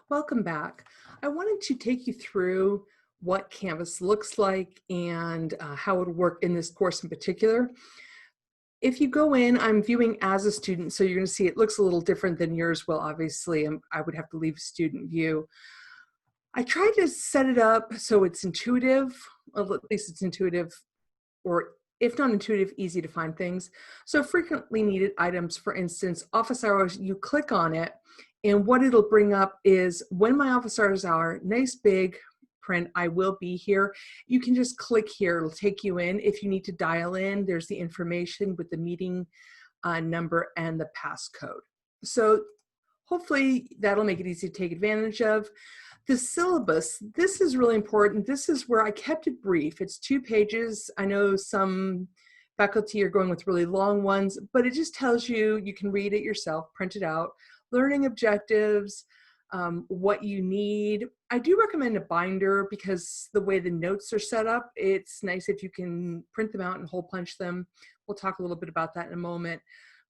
Welcome back. I wanted to take you through what Canvas looks like and how it would work in this course in particular. If you go in, I'm viewing as a student, so you're going to see it looks a little different than yours will, obviously, and I would have to leave student view. I tried to set it up so it's intuitive, or at least it's intuitive, or if not intuitive, easy to find things. So frequently needed items, for instance, office hours, you click on it, and what it'll bring up is when my office hours are, nice big print, I will be here. You can just click here, it'll take you in. If you need to dial in, there's the information with the meeting number and the passcode. So hopefully that'll make it easy to take advantage of. The syllabus, this is really important. This is where I kept it brief. It's 2 pages. I know some faculty are going with really long ones, but it just tells you, you can read it yourself, print it out, learning objectives, what you need. I do recommend a binder because the way the notes are set up, it's nice if you can print them out and hole punch them. We'll talk a little bit about that in a moment.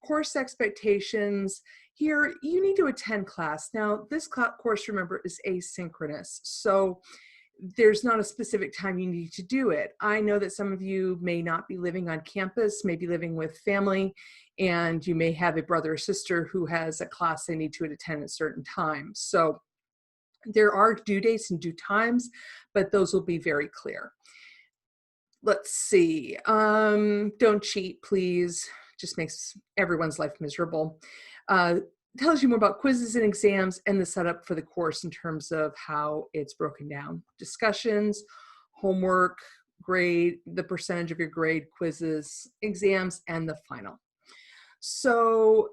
Course expectations. Here, you need to attend class. Now, this course, remember, is asynchronous, so there's not a specific time you need to do it. I know that some of you may not be living on campus, may be living with family, and you may have a brother or sister who has a class they need to attend at certain times. So there are due dates and due times, but those will be very clear. Let's see. Don't cheat, please. Just makes everyone's life miserable. Tells you more about quizzes and exams and the setup for the course in terms of how it's broken down. Discussions, homework, grade, the percentage of your grade, quizzes, exams, and the final. So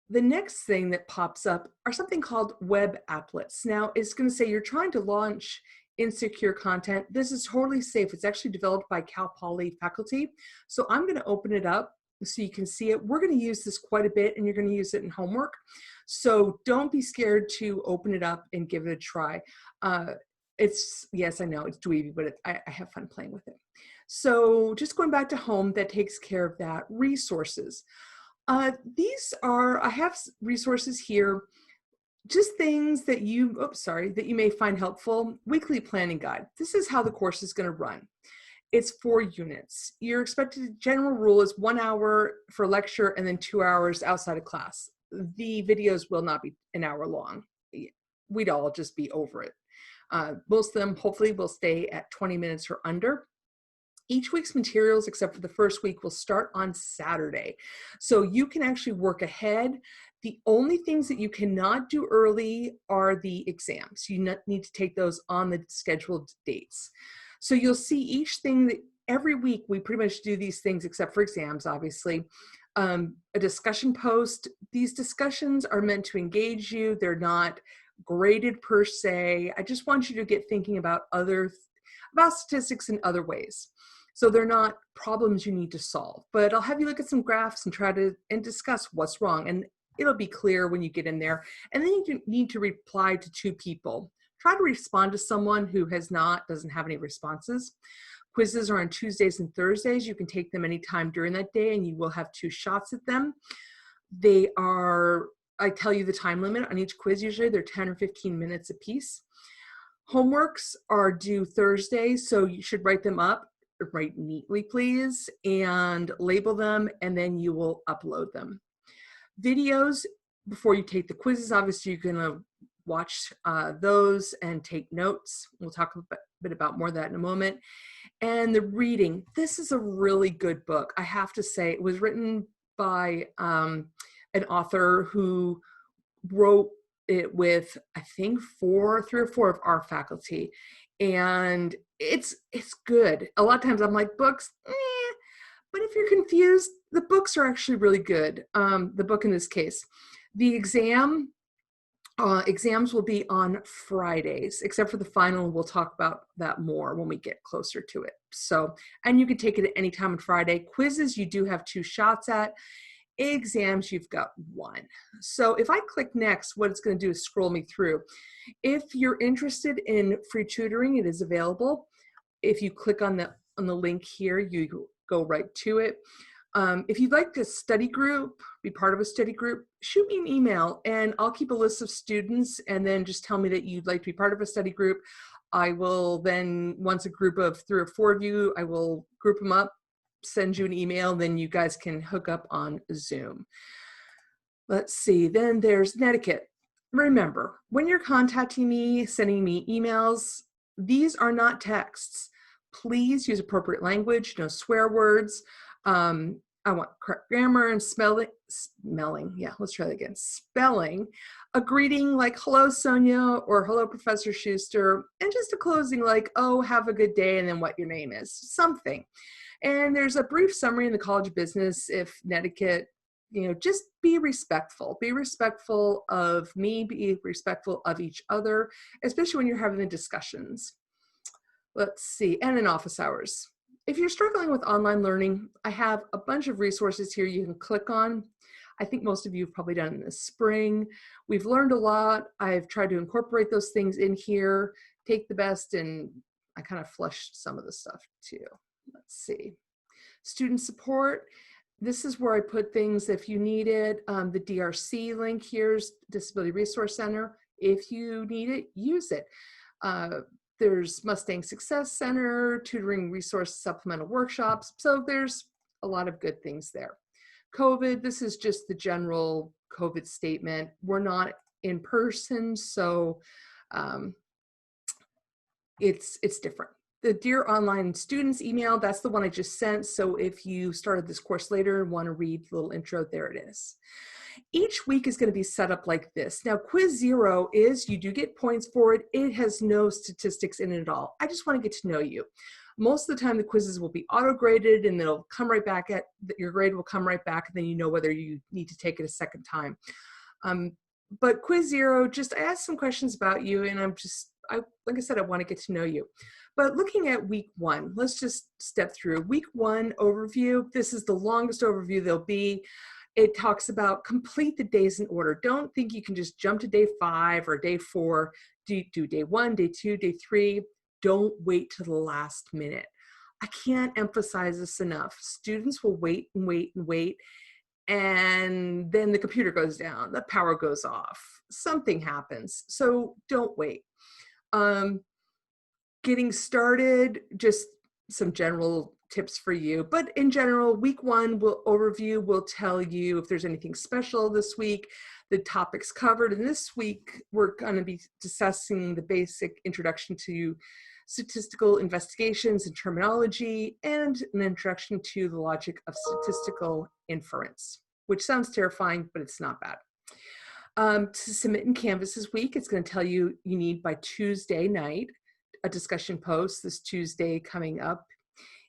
the next thing that pops up are something called web applets. Now, it's going to say you're trying to launch insecure content. This is totally safe. It's actually developed by Cal Poly faculty. So I'm going to open it up so you can see it. We're going to use this quite a bit, and you're going to use it in homework. So don't be scared to open it up and give it a try. Yes, I know it's dweeby, but I have fun playing with it. So just going back to home, that takes care of that. Resources. I have resources here, just things that that you may find helpful. Weekly planning guide. This is how the course is going to run. It's 4 units. Your expected general rule is 1 hour for lecture and then 2 hours outside of class. The videos will not be an hour long. We'd all just be over it. Most of them hopefully will stay at 20 minutes or under. Each week's materials, except for the first week, will start on Saturday. So you can actually work ahead. The only things that you cannot do early are the exams. You need to take those on the scheduled dates. So you'll see each thing that every week we pretty much do these things except for exams, obviously. A discussion post. These discussions are meant to engage you. They're not graded per se. I just want you to get thinking about statistics in other ways. So they're not problems you need to solve, but I'll have you look at some graphs and try to discuss what's wrong. And it'll be clear when you get in there. And then you need to reply to 2 people. Try to respond to someone who doesn't have any responses. Quizzes are on Tuesdays and Thursdays. You can take them anytime during that day and you will have 2 shots at them. I tell you the time limit on each quiz, usually they're 10 or 15 minutes apiece. Homeworks are due Thursday, so you should write them up, write neatly please, and label them, and then you will upload them. Videos, before you take the quizzes, obviously you're gonna watch those and take notes. We'll talk a bit about more of that in a moment. And the reading, this is a really good book. I have to say, it was written by an author who wrote it with, I think, 3 or 4 of our faculty. And it's good. A lot of times I'm like, books, but if you're confused, the books are actually really good. The book in this case. The exams will be on Fridays, except for the final. We'll talk about that more when we get closer to it. So, and you can take it at any time on Friday. Quizzes, you do have 2 shots at. Exams, you've got 1. So if I click next, what it's going to do is scroll me through. If you're interested in free tutoring, it is available. If you click on the link here, you go right to it. If you'd like to study group, be part of a study group, shoot me an email and I'll keep a list of students, and then just tell me that you'd like to be part of a study group. I will then, once a group of 3 or 4 of you, I will group them up, send you an email, then you guys can hook up on Zoom. Let's see, then there's Netiquette. Remember, when you're contacting me, sending me emails, these are not texts. Please use appropriate language, no swear words. I want correct grammar and spelling. Yeah, let's try that again. Spelling. A greeting like hello, Sonia, or hello, Professor Schuster, and just a closing like, oh, have a good day, and then what your name is, something. And there's a brief summary in the College of Business if Netiquette, just be respectful. Be respectful of me, be respectful of each other, especially when you're having the discussions. Let's see, and in office hours. If you're struggling with online learning, I have a bunch of resources here you can click on. I think most of you have probably done it in the spring. We've learned a lot. I've tried to incorporate those things in here, take the best, and I kind of flushed some of the stuff too. Let's see. Student support. This is where I put things if you need it. The DRC link here's Disability Resource Center. If you need it, use it. There's Mustang Success Center, tutoring resource supplemental workshops. So there's a lot of good things there. COVID, this is just the general COVID statement. We're not in person, so it's different. The Dear Online Students email, that's the one I just sent. So if you started this course later and want to read the little intro, there it is. Each week is going to be set up like this. Now, Quiz Zero is, you do get points for it. It has no statistics in it at all. I just want to get to know you. Most of the time, the quizzes will be auto-graded and they'll come right back your grade will come right back, and then you know whether you need to take it a second time. But Quiz Zero, just I asked some questions about you, and like I said, I want to get to know you. But looking at week 1, let's just step through. Week 1 overview, this is the longest overview there'll be. It talks about complete the days in order. Don't think you can just jump to day 5 or day 4. Do day 1, day 2, day 3. Don't wait to the last minute. I can't emphasize this enough. Students will wait and wait and wait, and then the computer goes down, the power goes off, something happens. So don't wait. Getting started, just some general tips for you. But in general, week 1 overview will tell you if there's anything special this week, the topics covered. And this week, we're going to be discussing the basic introduction to statistical investigations and terminology, and an introduction to the logic of statistical inference, which sounds terrifying, but it's not bad. To submit in Canvas this week, it's going to tell you need by Tuesday night a discussion post this Tuesday coming up.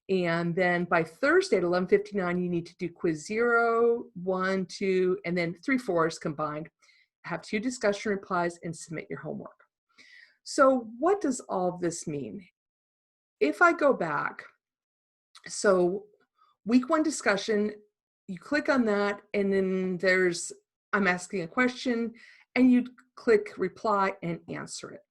And then by Thursday at 11:59, you need to do quiz 0, 1, 2, and then 3 4s combined. Have 2 discussion replies and submit your homework. So what does all of this mean? If I go back, so week 1 discussion, you click on that, and then I'm asking a question, and you click reply and answer it.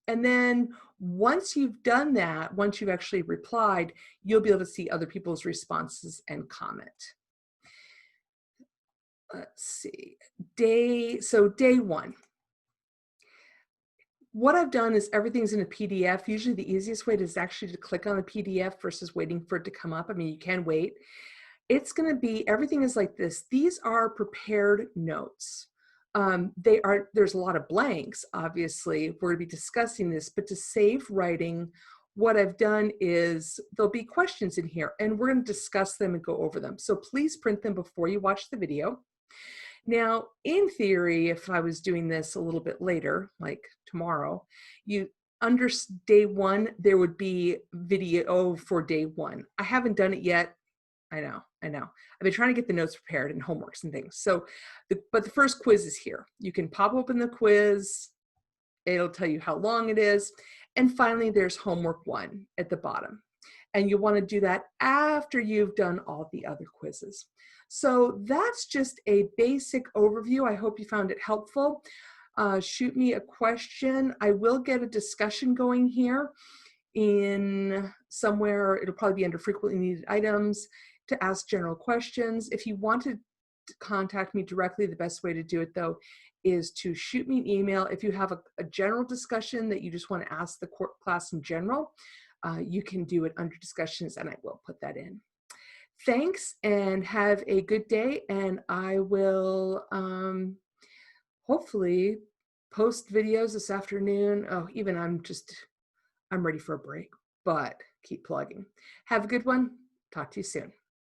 And then once you've done that, once you've actually replied, you'll be able to see other people's responses and comment. Let's see, day 1. What I've done is everything's in a PDF. Usually the easiest way is actually to click on the PDF versus waiting for it to come up. I mean, you can wait. It's going to be, everything is like this. These are prepared notes. There's a lot of blanks, obviously. We're going to be discussing this, but to save writing, what I've done is there'll be questions in here, and we're going to discuss them and go over them. So please print them before you watch the video. Now, in theory, if I was doing this a little bit later, like tomorrow, under day 1, there would be video for day 1. I haven't done it yet. I know. I've been trying to get the notes prepared and homeworks and things. So, but the first quiz is here. You can pop open the quiz. It'll tell you how long it is. And finally, there's homework 1 at the bottom. And you want to do that after you've done all the other quizzes. So that's just a basic overview. I hope you found it helpful. Shoot me a question. I will get a discussion going here in somewhere. It'll probably be under frequently needed items. to ask general questions. If you want to contact me directly, the best way to do it though is to shoot me an email. If you have a general discussion that you just want to ask the class in general, you can do it under discussions and I will put that in. Thanks and have a good day, and I will hopefully post videos this afternoon. Oh, even I'm ready for a break, but keep plugging. Have a good one. Talk to you soon.